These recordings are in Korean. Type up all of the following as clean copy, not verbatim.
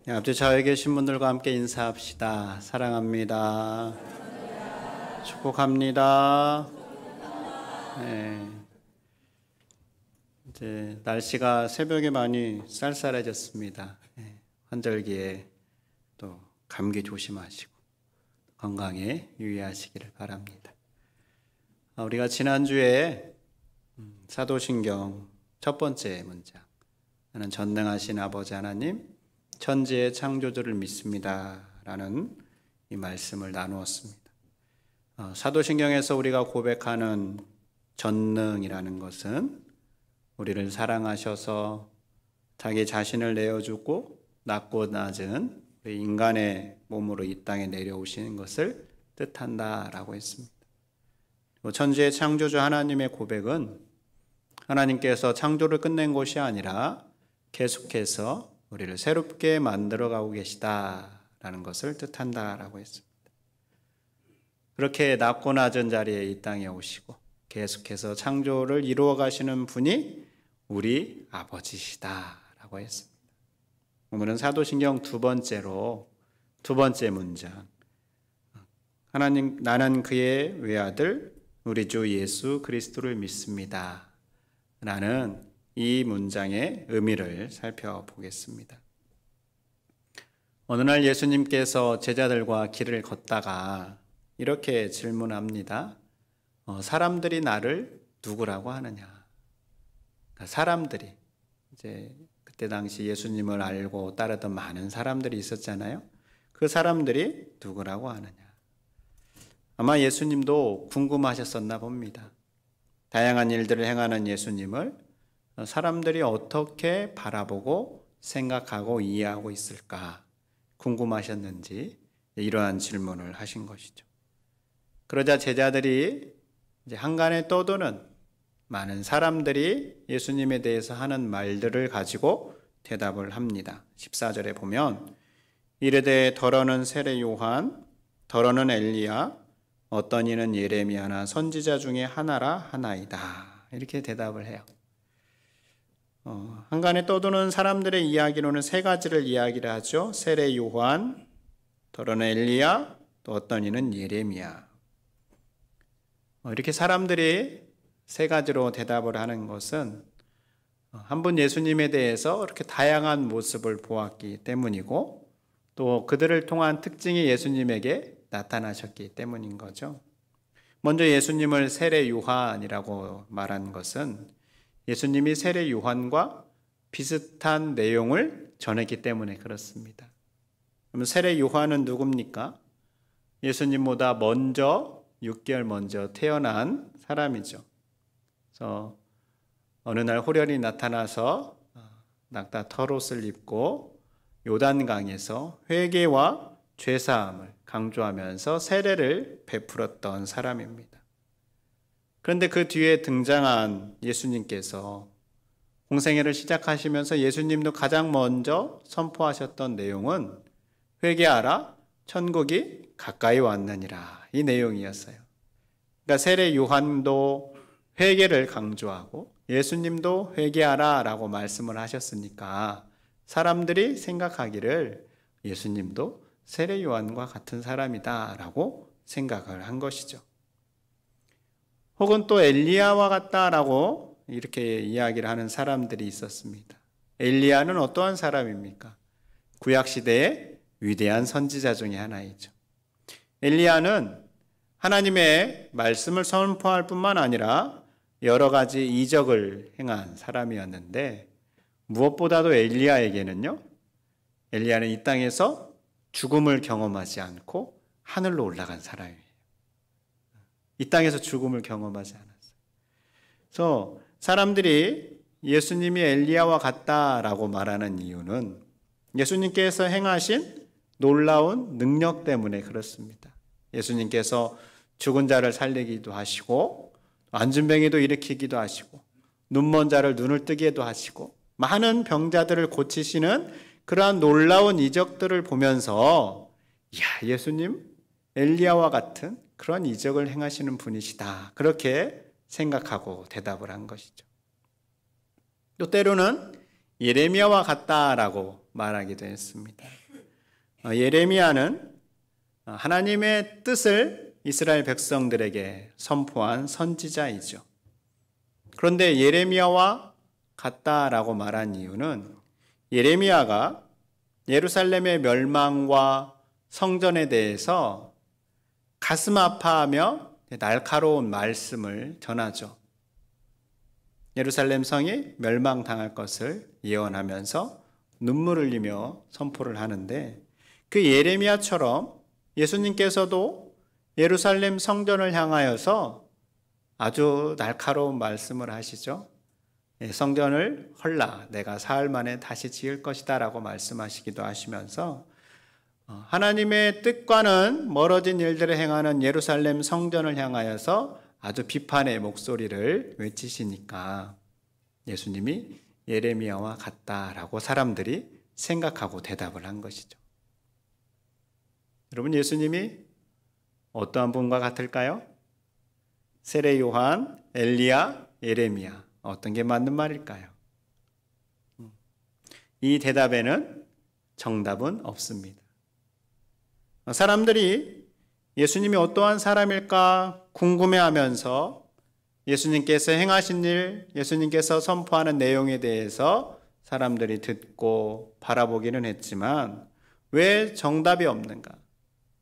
앞뒤 좌우에 계신 분들과 함께 인사합시다. 사랑합니다. 축복합니다. 네. 이제 날씨가 새벽에 많이 쌀쌀해졌습니다. 환절기에 또 감기 조심하시고 건강에 유의하시기를 바랍니다. 우리가 지난주에 사도신경 첫 번째 문장, 나는 전능하신 아버지 하나님 천지의 창조주를 믿습니다 라는 이 말씀을 나누었습니다. 사도신경에서 우리가 고백하는 전능이라는 것은 우리를 사랑하셔서 자기 자신을 내어주고 낮고 낮은 우리 인간의 몸으로 이 땅에 내려오시는 것을 뜻한다라고 했습니다. 천지의 창조주 하나님의 고백은 하나님께서 창조를 끝낸 것이 아니라 계속해서 우리를 새롭게 만들어가고 계시다라는 것을 뜻한다라고 했습니다. 그렇게 낮고 낮은 자리에 이 땅에 오시고 계속해서 창조를 이루어 가시는 분이 우리 아버지시다라고 했습니다. 오늘은 사도신경 두 번째 문장, 하나님 나는 그의 외아들 우리 주 예수 그리스도를 믿습니다 라는 이 문장의 의미를 살펴보겠습니다. 어느 날 예수님께서 제자들과 길을 걷다가 이렇게 질문합니다. 사람들이 나를 누구라고 하느냐? 사람들이, 이제 그때 당시 예수님을 알고 따르던 많은 사람들이 있었잖아요. 그 사람들이 누구라고 하느냐? 아마 예수님도 궁금하셨었나 봅니다. 다양한 일들을 행하는 예수님을 사람들이 어떻게 바라보고 생각하고 이해하고 있을까 궁금하셨는지 이러한 질문을 하신 것이죠. 그러자 제자들이 이제 한간에 떠도는 많은 사람들이 예수님에 대해서 하는 말들을 가지고 대답을 합니다. 14절에 보면 이르되 더러는 세례 요한, 더러는 엘리야, 어떤 이는 예레미야나 선지자 중에 하나라 하나이다. 이렇게 대답을 해요. 한간에 떠도는 사람들의 이야기로는 세 가지를 이야기를 하죠. 세례 요한, 더러는 엘리야, 또 어떤 이는 예레미야. 이렇게 사람들이 세 가지로 대답을 하는 것은 한 분 예수님에 대해서 이렇게 다양한 모습을 보았기 때문이고 또 그들을 통한 특징이 예수님에게 나타나셨기 때문인 거죠. 먼저 예수님을 세례 요한이라고 말한 것은 예수님이 세례 요한과 비슷한 내용을 전했기 때문에 그렇습니다. 그럼 세례 요한은 누굽니까? 예수님보다 6개월 먼저 태어난 사람이죠. 그래서 어느 날 호련히 나타나서 낙타 털옷을 입고 요단강에서 회개와 죄사함을 강조하면서 세례를 베풀었던 사람입니다. 그런데 그 뒤에 등장한 예수님께서 공생애를 시작하시면서 예수님도 가장 먼저 선포하셨던 내용은 회개하라, 천국이 가까이 왔느니라, 이 내용이었어요. 그러니까 세례 요한도 회개를 강조하고 예수님도 회개하라 라고 말씀을 하셨으니까 사람들이 생각하기를 예수님도 세례 요한과 같은 사람이다 라고 생각을 한 것이죠. 혹은 또 엘리야와 같다라고 이렇게 이야기를 하는 사람들이 있었습니다. 엘리야는 어떠한 사람입니까? 구약시대의 위대한 선지자 중에 하나이죠. 엘리야는 하나님의 말씀을 선포할 뿐만 아니라 여러 가지 이적을 행한 사람이었는데 무엇보다도 엘리야는 이 땅에서 죽음을 경험하지 않고 하늘로 올라간 사람이에요. 이 땅에서 죽음을 경험하지 않았어요. 그래서 사람들이 예수님이 엘리야와 같다라고 말하는 이유는 예수님께서 행하신 놀라운 능력 때문에 그렇습니다. 예수님께서 죽은 자를 살리기도 하시고 안진뱅이도 일으키기도 하시고 눈먼 자를 눈을 뜨게도 하시고 많은 병자들을 고치시는 그러한 놀라운 이적들을 보면서 예수님 엘리야와 같은 그런 이적을 행하시는 분이시다, 그렇게 생각하고 대답을 한 것이죠. 또 때로는 예레미야와 같다라고 말하기도 했습니다. 예레미야는 하나님의 뜻을 이스라엘 백성들에게 선포한 선지자이죠. 그런데 예레미야와 같다라고 말한 이유는 예레미야가 예루살렘의 멸망과 성전에 대해서 가슴 아파하며 날카로운 말씀을 전하죠. 예루살렘 성이 멸망당할 것을 예언하면서 눈물을 흘리며 선포를 하는데, 그 예레미야처럼 예수님께서도 예루살렘 성전을 향하여서 아주 날카로운 말씀을 하시죠. 성전을 헐라 내가 사흘 만에 다시 지을 것이다 라고 말씀하시기도 하시면서 하나님의 뜻과는 멀어진 일들을 행하는 예루살렘 성전을 향하여서 아주 비판의 목소리를 외치시니까 예수님이 예레미야와 같다라고 사람들이 생각하고 대답을 한 것이죠. 여러분, 예수님이 어떠한 분과 같을까요? 세례 요한, 엘리야, 예레미야, 어떤 게 맞는 말일까요? 이 대답에는 정답은 없습니다. 사람들이 예수님이 어떠한 사람일까 궁금해하면서 예수님께서 행하신 일, 예수님께서 선포하는 내용에 대해서 사람들이 듣고 바라보기는 했지만 왜 정답이 없는가?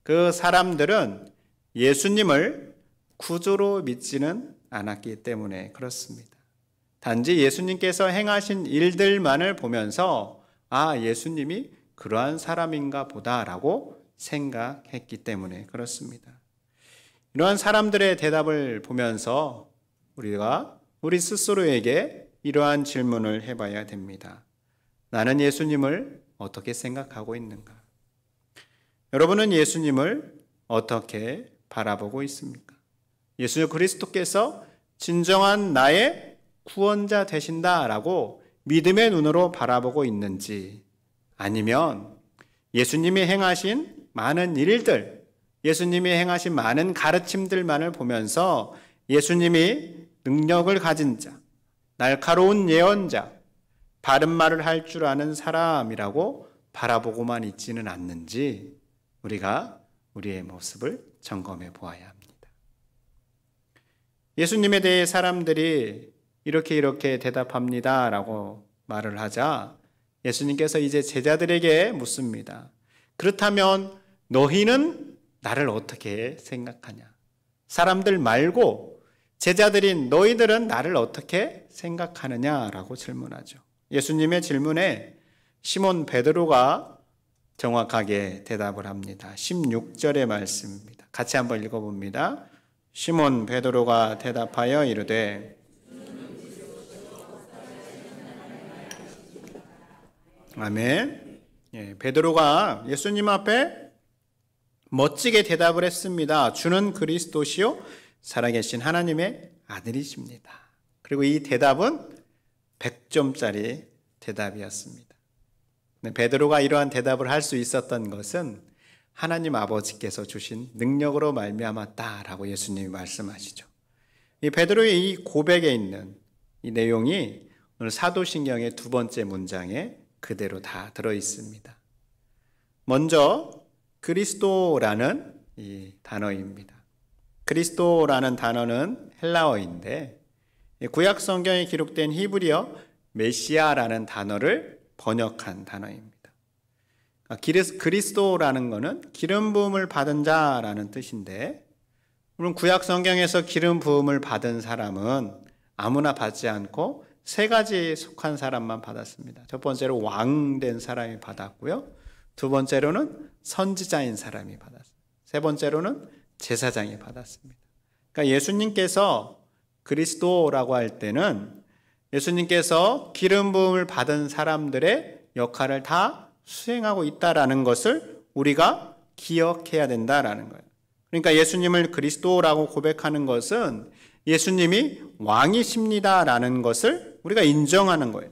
그 사람들은 예수님을 구주로 믿지는 않았기 때문에 그렇습니다. 단지 예수님께서 행하신 일들만을 보면서 예수님이 그러한 사람인가 보다라고 생각했기 때문에 그렇습니다. 이러한 사람들의 대답을 보면서 우리가 우리 스스로에게 이러한 질문을 해봐야 됩니다. 나는 예수님을 어떻게 생각하고 있는가? 여러분은 예수님을 어떻게 바라보고 있습니까? 예수 그리스도께서 진정한 나의 구원자 되신다라고 믿음의 눈으로 바라보고 있는지, 아니면 예수님이 행하신 많은 일들, 예수님이 행하신 많은 가르침들만을 보면서 예수님이 능력을 가진 자, 날카로운 예언자, 바른 말을 할 줄 아는 사람이라고 바라보고만 있지는 않는지 우리가 우리의 모습을 점검해 보아야 합니다. 예수님에 대해 사람들이 이렇게 대답합니다 라고 말을 하자 예수님께서 이제 제자들에게 묻습니다. 그렇다면 너희는 나를 어떻게 생각하냐? 사람들 말고 제자들인 너희들은 나를 어떻게 생각하느냐라고 질문하죠. 예수님의 질문에 시몬 베드로가 정확하게 대답을 합니다. 16절의 말씀입니다. 같이 한번 읽어봅니다. 시몬 베드로가 대답하여 이르되 아멘. 베드로가 예수님 앞에 멋지게 대답을 했습니다. 주는 그리스도시요 살아계신 하나님의 아들이십니다. 그리고 이 대답은 100점짜리 대답이었습니다. 베드로가 이러한 대답을 할 수 있었던 것은 하나님 아버지께서 주신 능력으로 말미암았다라고 예수님이 말씀하시죠. 이 베드로의 이 고백에 있는 이 내용이 오늘 사도신경의 두 번째 문장에 그대로 다 들어 있습니다. 먼저 그리스도라는 이 단어입니다. 그리스도라는 단어는 헬라어인데 구약 성경에 기록된 히브리어 메시아라는 단어를 번역한 단어입니다. 그리스도라는 것은 기름 부음을 받은 자라는 뜻인데, 물론 구약 성경에서 기름 부음을 받은 사람은 아무나 받지 않고 세 가지에 속한 사람만 받았습니다. 첫 번째로 왕된 사람이 받았고요. 두 번째로는 선지자인 사람이 받았습니다. 세 번째로는 제사장이 받았습니다. 그러니까 예수님께서 그리스도라고 할 때는 예수님께서 기름 부음을 받은 사람들의 역할을 다 수행하고 있다라는 것을 우리가 기억해야 된다라는 거예요. 그러니까 예수님을 그리스도라고 고백하는 것은 예수님이 왕이십니다라는 것을 우리가 인정하는 거예요.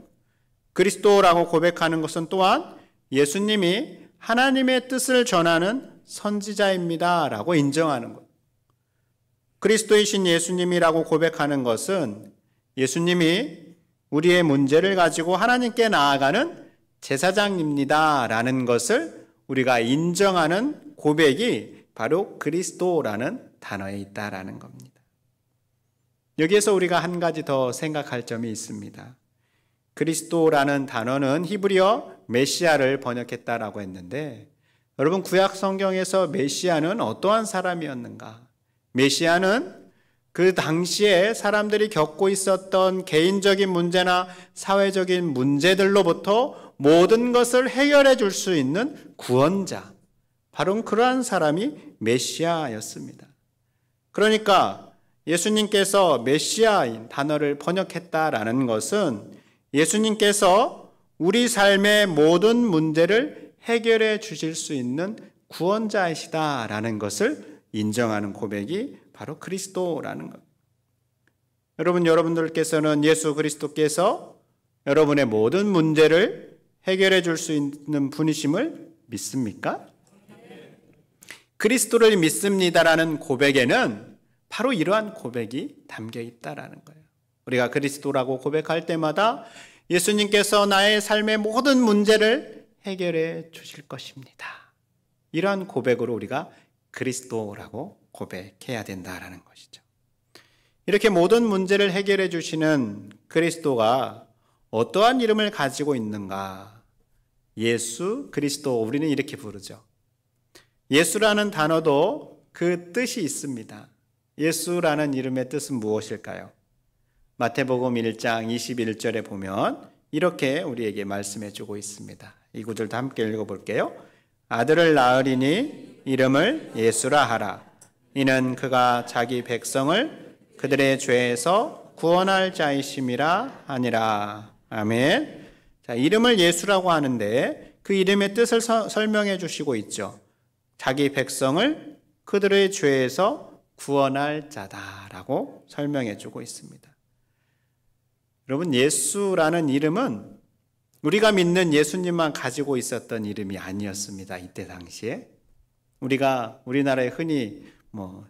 그리스도라고 고백하는 것은 또한 예수님이 하나님의 뜻을 전하는 선지자입니다라고 인정하는 거예요. 그리스도이신 예수님이라고 고백하는 것은 예수님이 우리의 문제를 가지고 하나님께 나아가는 제사장입니다라는 것을 우리가 인정하는 고백이 바로 그리스도라는 단어에 있다라는 겁니다. 여기에서 우리가 한 가지 더 생각할 점이 있습니다. 그리스도라는 단어는 히브리어 메시아를 번역했다라고 했는데, 여러분 구약 성경에서 메시아는 어떠한 사람이었는가? 메시아는 그 당시에 사람들이 겪고 있었던 개인적인 문제나 사회적인 문제들로부터 모든 것을 해결해 줄 수 있는 구원자, 바로 그러한 사람이 메시아였습니다. 그러니까 예수님께서 메시아인 단어를 번역했다라는 것은 예수님께서 우리 삶의 모든 문제를 해결해 주실 수 있는 구원자이시다라는 것을 인정하는 고백이 바로 그리스도라는 것. 여러분들께서는 예수 그리스도께서 여러분의 모든 문제를 해결해 줄 수 있는 분이심을 믿습니까? 그리스도를 믿습니다라는 고백에는 바로 이러한 고백이 담겨 있다라는 거예요. 우리가 그리스도라고 고백할 때마다 예수님께서 나의 삶의 모든 문제를 해결해 주실 것입니다. 이러한 고백으로 우리가 그리스도라고 고백해야 된다라는 것이죠. 이렇게 모든 문제를 해결해 주시는 그리스도가 어떠한 이름을 가지고 있는가? 예수 그리스도, 우리는 이렇게 부르죠. 예수라는 단어도 그 뜻이 있습니다. 예수라는 이름의 뜻은 무엇일까요? 마태복음 1장 21절에 보면 이렇게 우리에게 말씀해 주고 있습니다. 이 구절도 함께 읽어볼게요. 아들을 낳으리니 이름을 예수라 하라. 이는 그가 자기 백성을 그들의 죄에서 구원할 자이심이라 하니라. 아멘. 자, 이름을 예수라고 하는데 그 이름의 뜻을 설명해 주시고 있죠. 자기 백성을 그들의 죄에서 구원할 자다라고 설명해 주고 있습니다. 여러분, 예수라는 이름은 우리가 믿는 예수님만 가지고 있었던 이름이 아니었습니다. 이때 당시에 우리가 우리나라에 흔히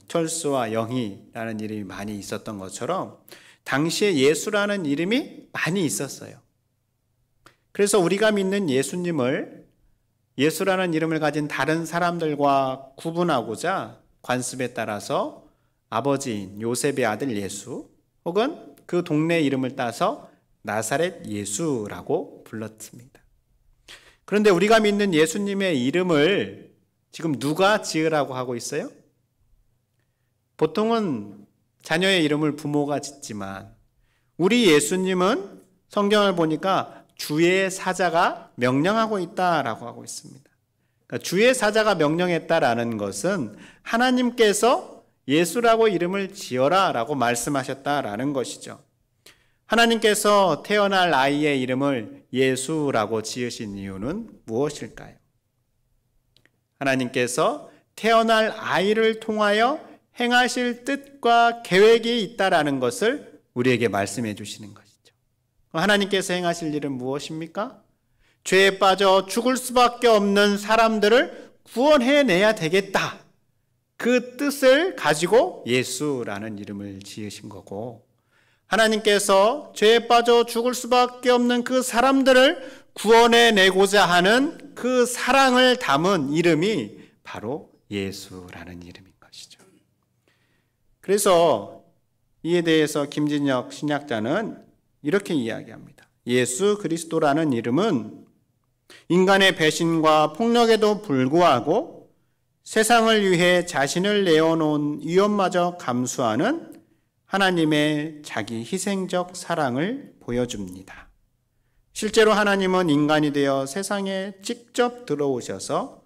철수와 영희라는 이름이 많이 있었던 것처럼 당시에 예수라는 이름이 많이 있었어요. 그래서 우리가 믿는 예수님을 예수라는 이름을 가진 다른 사람들과 구분하고자 관습에 따라서 아버지인 요셉의 아들 예수, 혹은 그 동네 이름을 따서 나사렛 예수라고 불렀습니다. 그런데 우리가 믿는 예수님의 이름을 지금 누가 지으라고 하고 있어요? 보통은 자녀의 이름을 부모가 짓지만 우리 예수님은 성경을 보니까 주의 사자가 명령하고 있다라고 하고 있습니다. 그러니까 주의 사자가 명령했다라는 것은 하나님께서 예수라고 이름을 지어라라고 말씀하셨다라는 것이죠. 하나님께서 태어날 아이의 이름을 예수라고 지으신 이유는 무엇일까요? 하나님께서 태어날 아이를 통하여 행하실 뜻과 계획이 있다라는 것을 우리에게 말씀해 주시는 것이죠. 하나님께서 행하실 일은 무엇입니까? 죄에 빠져 죽을 수밖에 없는 사람들을 구원해내야 되겠다. 그 뜻을 가지고 예수라는 이름을 지으신 거고, 하나님께서 죄에 빠져 죽을 수밖에 없는 그 사람들을 구원해내고자 하는 그 사랑을 담은 이름이 바로 예수라는 이름인 것이죠. 그래서 이에 대해서 김진혁 신약자는 이렇게 이야기합니다. 예수 그리스도라는 이름은 인간의 배신과 폭력에도 불구하고 세상을 위해 자신을 내어놓은 위험마저 감수하는 하나님의 자기 희생적 사랑을 보여줍니다. 실제로 하나님은 인간이 되어 세상에 직접 들어오셔서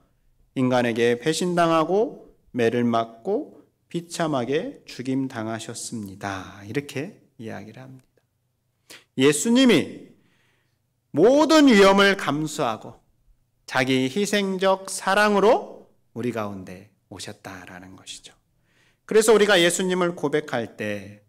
인간에게 배신당하고 매를 맞고 비참하게 죽임당하셨습니다. 이렇게 이야기를 합니다. 예수님이 모든 위험을 감수하고 자기 희생적 사랑으로 우리 가운데 오셨다라는 것이죠. 그래서 우리가 예수님을 고백할 때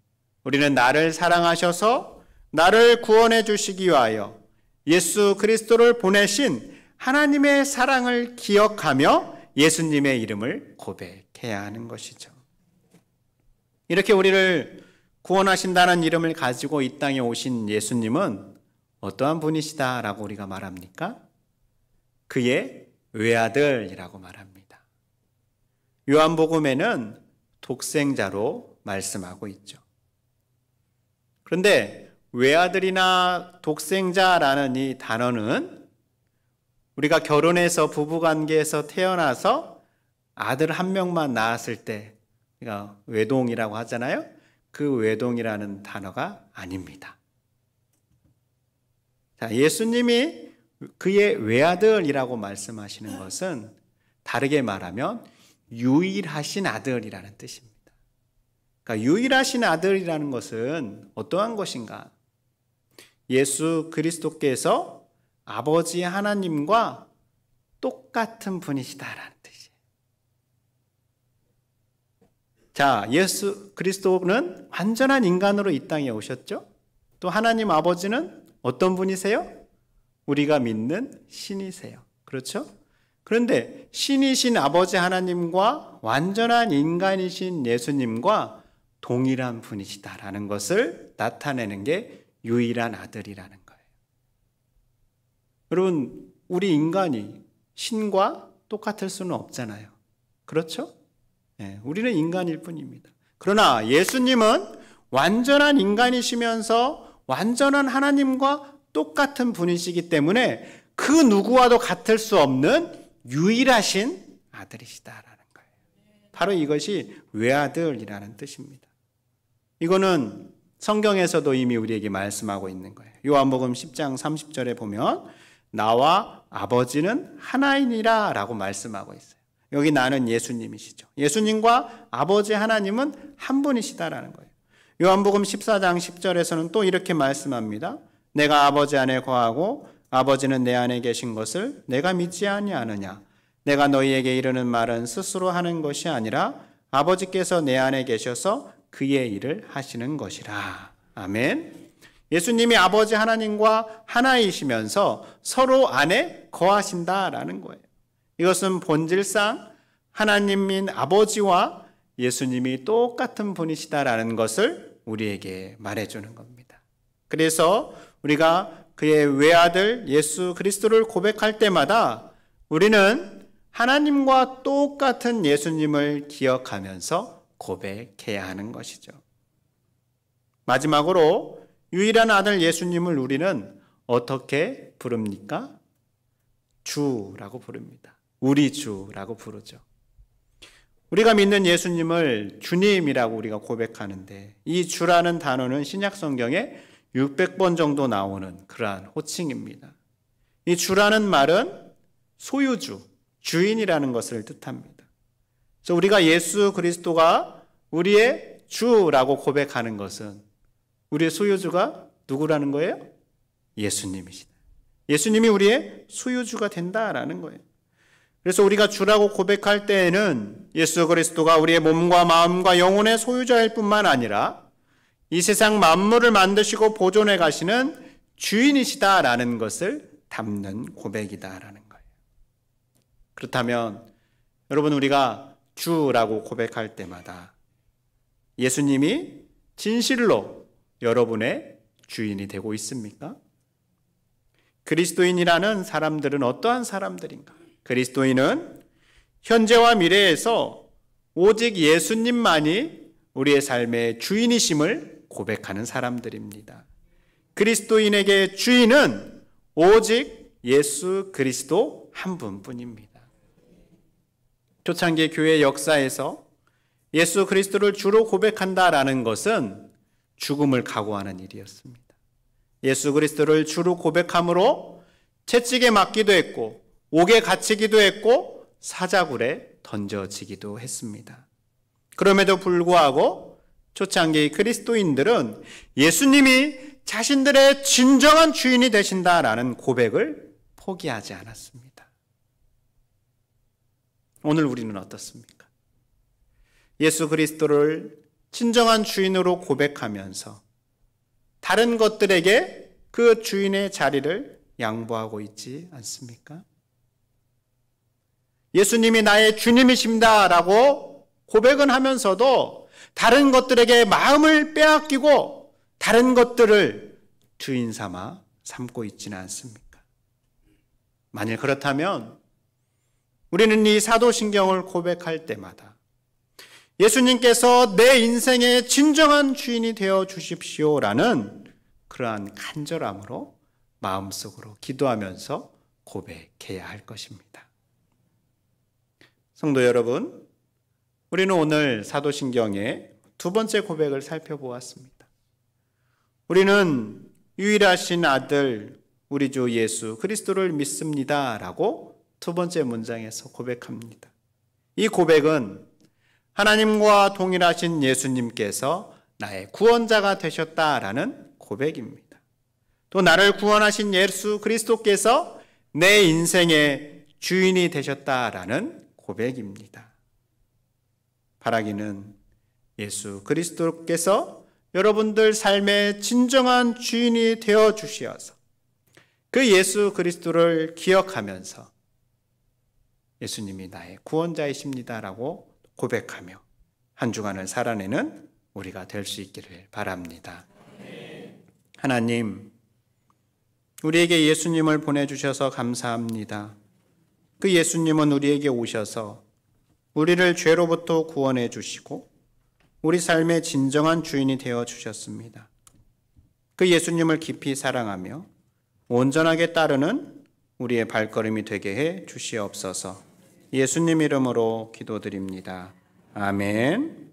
우리는 나를 사랑하셔서 나를 구원해 주시기 위하여 예수 그리스도를 보내신 하나님의 사랑을 기억하며 예수님의 이름을 고백해야 하는 것이죠. 이렇게 우리를 구원하신다는 이름을 가지고 이 땅에 오신 예수님은 어떠한 분이시다라고 우리가 말합니까? 그의 외아들이라고 말합니다. 요한복음에는 독생자로 말씀하고 있죠. 그런데 외아들이나 독생자라는 이 단어는 우리가 결혼해서 부부관계에서 태어나서 아들 한 명만 낳았을 때 우리가 외동이라고 하잖아요. 그 외동이라는 단어가 아닙니다. 자, 예수님이 그의 외아들이라고 말씀하시는 것은 다르게 말하면 유일하신 아들이라는 뜻입니다. 그러니까 유일하신 아들이라는 것은 어떠한 것인가? 예수 그리스도께서 아버지 하나님과 똑같은 분이시다라는 뜻이에요. 자, 예수 그리스도는 완전한 인간으로 이 땅에 오셨죠? 또 하나님 아버지는 어떤 분이세요? 우리가 믿는 신이세요. 그렇죠? 그런데 신이신 아버지 하나님과 완전한 인간이신 예수님과 동일한 분이시다라는 것을 나타내는 게 유일한 아들이라는 거예요. 여러분, 우리 인간이 신과 똑같을 수는 없잖아요. 그렇죠? 네, 우리는 인간일 뿐입니다. 그러나 예수님은 완전한 인간이시면서 완전한 하나님과 똑같은 분이시기 때문에 그 누구와도 같을 수 없는 유일하신 아들이시다라는 거예요. 바로 이것이 외아들이라는 뜻입니다. 이거는 성경에서도 이미 우리에게 말씀하고 있는 거예요. 요한복음 10장 30절에 보면 나와 아버지는 하나이니라 라고 말씀하고 있어요. 여기 나는 예수님이시죠. 예수님과 아버지 하나님은 한 분이시다라는 거예요. 요한복음 14장 10절에서는 또 이렇게 말씀합니다. 내가 아버지 안에 거하고 아버지는 내 안에 계신 것을 내가 믿지 아니하느냐. 내가 너희에게 이르는 말은 스스로 하는 것이 아니라 아버지께서 내 안에 계셔서 그의 일을 하시는 것이라. 아멘. 예수님이 아버지 하나님과 하나이시면서 서로 안에 거하신다라는 거예요. 이것은 본질상 하나님인 아버지와 예수님이 똑같은 분이시다라는 것을 우리에게 말해주는 겁니다. 그래서 우리가 그의 외아들 예수 그리스도를 고백할 때마다 우리는 하나님과 똑같은 예수님을 기억하면서 고백해야 하는 것이죠. 마지막으로 유일한 아들 예수님을 우리는 어떻게 부릅니까? 주라고 부릅니다. 우리 주라고 부르죠. 우리가 믿는 예수님을 주님이라고 우리가 고백하는데 이 주라는 단어는 신약 성경에 600번 정도 나오는 그러한 호칭입니다. 이 주라는 말은 소유주, 주인이라는 것을 뜻합니다. 그래서 우리가 예수 그리스도가 우리의 주라고 고백하는 것은 우리의 소유주가 누구라는 거예요? 예수님이시다. 예수님이 우리의 소유주가 된다라는 거예요. 그래서 우리가 주라고 고백할 때에는 예수 그리스도가 우리의 몸과 마음과 영혼의 소유자일 뿐만 아니라 이 세상 만물을 만드시고 보존해 가시는 주인이시다라는 것을 담는 고백이다라는 거예요. 그렇다면 여러분 우리가 주라고 고백할 때마다 예수님이 진실로 여러분의 주인이 되고 있습니까? 그리스도인이라는 사람들은 어떠한 사람들인가? 그리스도인은 현재와 미래에서 오직 예수님만이 우리의 삶의 주인이심을 고백하는 사람들입니다. 그리스도인에게 주인은 오직 예수 그리스도 한 분뿐입니다. 초창기 교회 역사에서 예수 그리스도를 주로 고백한다라는 것은 죽음을 각오하는 일이었습니다. 예수 그리스도를 주로 고백함으로 채찍에 맞기도 했고 옥에 갇히기도 했고 사자굴에 던져지기도 했습니다. 그럼에도 불구하고 초창기 그리스도인들은 예수님이 자신들의 진정한 주인이 되신다라는 고백을 포기하지 않았습니다. 오늘 우리는 어떻습니까? 예수 그리스도를 진정한 주인으로 고백하면서 다른 것들에게 그 주인의 자리를 양보하고 있지 않습니까? 예수님이 나의 주님이십니다라고 고백은 하면서도 다른 것들에게 마음을 빼앗기고 다른 것들을 주인 삼아 삼고 있지는 않습니까? 만일 그렇다면 우리는 이 사도신경을 고백할 때마다 예수님께서 내 인생의 진정한 주인이 되어 주십시오라는 그러한 간절함으로 마음속으로 기도하면서 고백해야 할 것입니다. 성도 여러분, 우리는 오늘 사도신경의 두 번째 고백을 살펴보았습니다. 우리는 유일하신 아들 우리 주 예수 그리스도를 믿습니다 라고 두 번째 문장에서 고백합니다. 이 고백은 하나님과 동일하신 예수님께서 나의 구원자가 되셨다라는 고백입니다. 또 나를 구원하신 예수 그리스도께서 내 인생의 주인이 되셨다라는 고백입니다. 바라기는 예수 그리스도께서 여러분들 삶의 진정한 주인이 되어 주시어서 그 예수 그리스도를 기억하면서 예수님이 나의 구원자이십니다라고 고백하며 한 주간을 살아내는 우리가 될 수 있기를 바랍니다. 하나님, 우리에게 예수님을 보내주셔서 감사합니다. 그 예수님은 우리에게 오셔서 우리를 죄로부터 구원해 주시고 우리 삶의 진정한 주인이 되어 주셨습니다. 그 예수님을 깊이 사랑하며 온전하게 따르는 우리의 발걸음이 되게 해 주시옵소서. 예수님 이름으로 기도드립니다. 아멘.